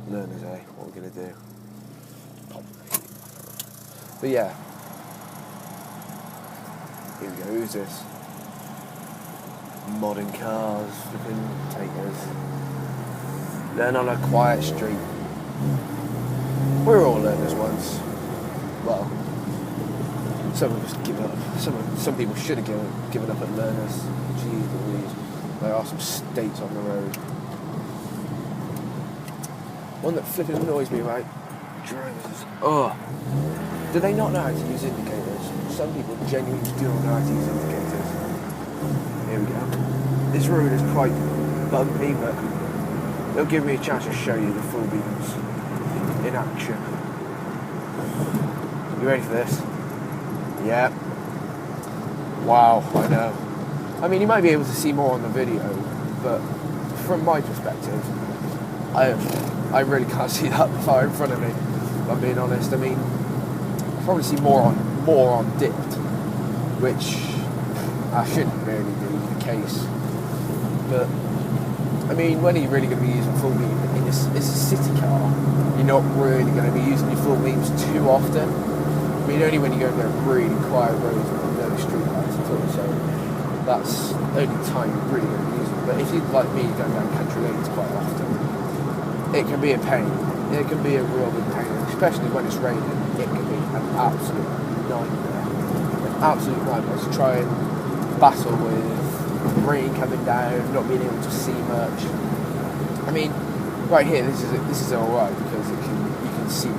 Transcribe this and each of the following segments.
Learners, eh? What we're going to do. But yeah. Here we go, who's this? Modern cars, flipping takers. Learn on a quiet street. We're all learners once. Well, some of us give up. Some people should have given up at learners. Jeez Louise. There are some states on the road. One that flipping annoys me about drivers. Do they not know how to use indicators? Some people genuinely do not know how to use indicators. Here we go. This road is quite bumpy, but they'll give me a chance to show you the full beams in action. You ready for this? Yeah. Wow, I know. I mean, you might be able to see more on the video, but from my perspective, I really can't see that far in front of me, if I'm being honest. I mean, I probably see more on dipped, which shouldn't really be the case. But I mean, when are you really going to be using full beam? It's a city car. You're not really going to be using your full beams too often. I mean, only when you go down really quiet roads with no street lights at all. So that's the only time you're really going to be using it. But if you, like me, go down country lanes quite often, it can be a pain. It can be a real big pain, especially when it's raining. It can be an absolute nightmare. An absolute nightmare to try and battle with rain coming down, not being able to see much. I mean, right here, this is all right because you can see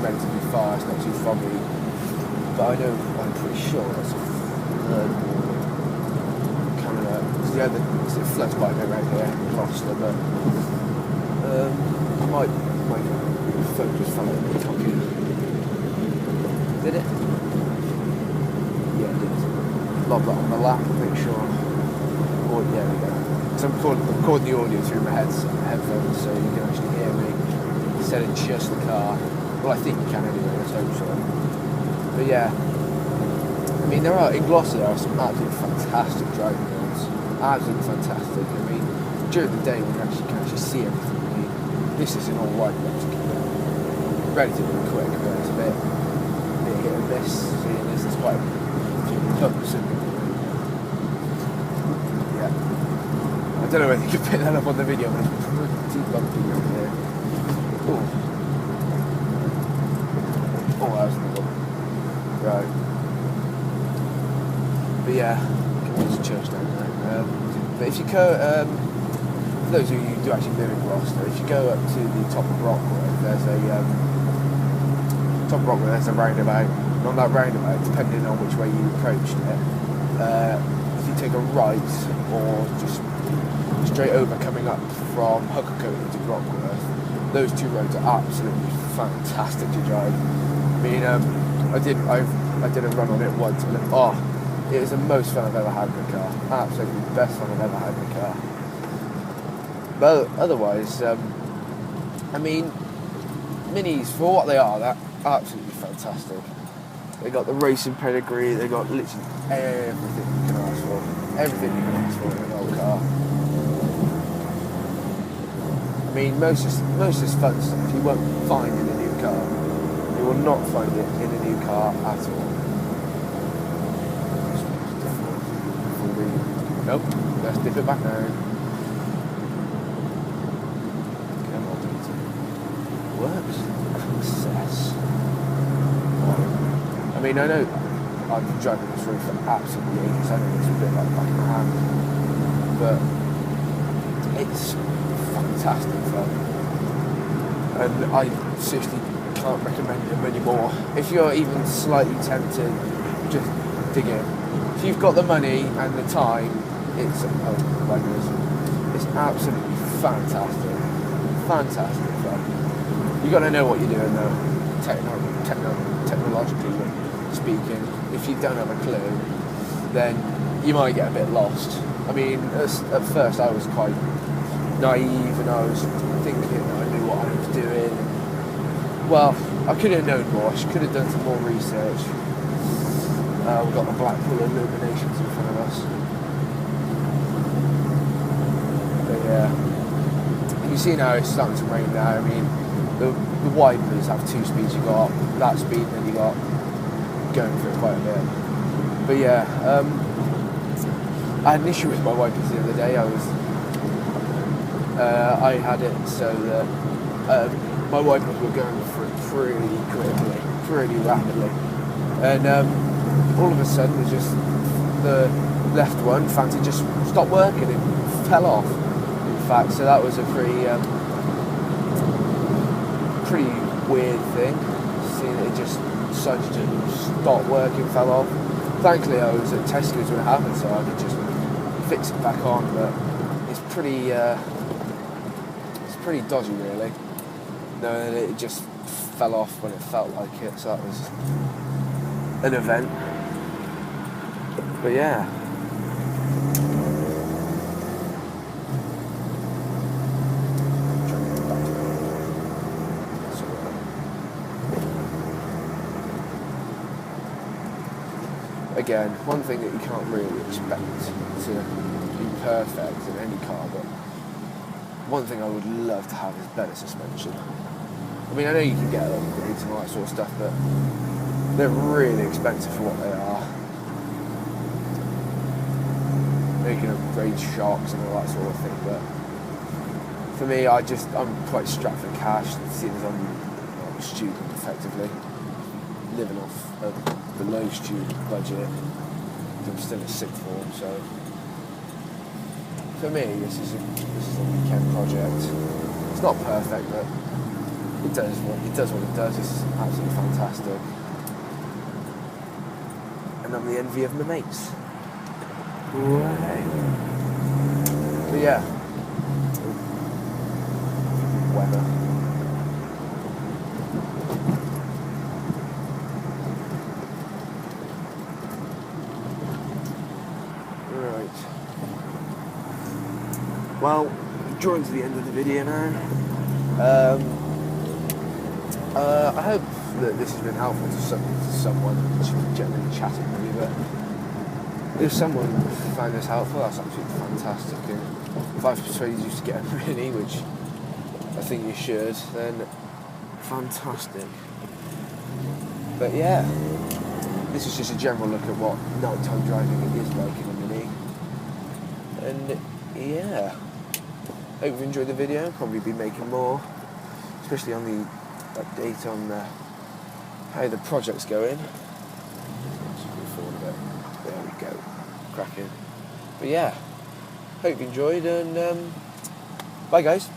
relatively far. It's not too foggy. But I'm pretty sure there's a third warning coming up. Because it floods quite a bit right here in Gloucester, but my phone just fell out of my pocket. Did it? Yeah, it did. Lob that on my lap, make sure. Oh, there we go. So I'm recording the audio through my headphones, so you can actually hear me instead of just the car. Well, I think you can anyway, let's hope so. But yeah, I mean, in Gloucester there are some absolutely fantastic driving roads. Absolutely fantastic. I mean, during the day we can actually see everything. I mean, this is an alright road to keep going. Relatively quick, but it's a bit hit and miss. Seeing this, there's quite a few bumps and yeah. I don't know whether you can pick that up on the video, but it's pretty bumpy right here. Oh, that was another one. Right. But yeah, there's a church down there. But if you go, for those of you who do actually live in Gloucester, if you go up to the top of Rockwood, there's a roundabout. And on that roundabout, depending on which way you approached it, if you take a right or just straight over coming up from Huckercote to Rockwood, those two roads are absolutely fantastic to drive. I mean, I did a run on it once, and it was the most fun I've ever had in a car. Absolutely the best fun I've ever had in a car. But otherwise, I mean, Minis, for what they are, they're absolutely fantastic. They got the racing pedigree, they got literally everything you can ask for. Everything you can ask for in an old car. I mean, most of this fun stuff you won't find in a new car. You will not find it in a new car at all. Nope, let's dip it back down. Come on, works. Success. I mean, I know I've been driving this road for absolutely ages. I know it's a bit like back in the hand, but it's fantastic fun. And I seriously can't recommend them anymore. If you're even slightly tempted, just dig in. If you've got the money and the time, it's absolutely fantastic. Fantastic fun. You got to know what you're doing though, technologically speaking. If you don't have a clue, then you might get a bit lost. I mean, at first I was quite naive and I was thinking that I knew what I was doing. Well, I could have known more. I could have done some more research. We've got the Blackpool Illuminations in front of us. But You've seen how it's starting to rain now. I mean, the wipers have 2 speeds. You got that speed, and then you got going for it quite a bit. But yeah, I had an issue with my wipers the other day. I had it so that my wipers were going for it pretty quickly, pretty rapidly, and all of a sudden, it just the left one, fancy, just stopped working. It fell off. In fact, so that was a pretty weird thing. Seeing it just decided to stop working, fell off. Thankfully, I was at Tesco's when it happened, so I could just fix it back on. But it's pretty dodgy, really. No, and it just fell off when it felt like it. So that was an event. But yeah. Again, one thing that you can't really expect to be perfect in any car, but one thing I would love to have is better suspension. I mean, I know you can get upgrades and all that sort of stuff, but they're really expensive for what they are. They can upgrade shocks and all that sort of thing, but for me, I'm quite strapped for cash, seeing as I'm a student effectively, living off a below student budget. I'm still a sixth form, so for me, this is a weekend project. It's not perfect, but it does what it does. It's absolutely fantastic, and I'm the envy of my mates. Right. But yeah, weather. Right. Well, drawing to the end of the video now. I hope that this has been helpful to someone. Just generally chatting with you, but if someone found this helpful, that's absolutely fantastic. And if I've persuaded you to get a Mini, which I think you should, then fantastic. But yeah, this is just a general look at what nighttime driving is like in a Mini. And yeah, hope you've enjoyed the video. I'll probably be making more, especially on the update on how the project's going. Just move forward a bit. There we go. Cracking. But yeah, hope you enjoyed, and bye guys.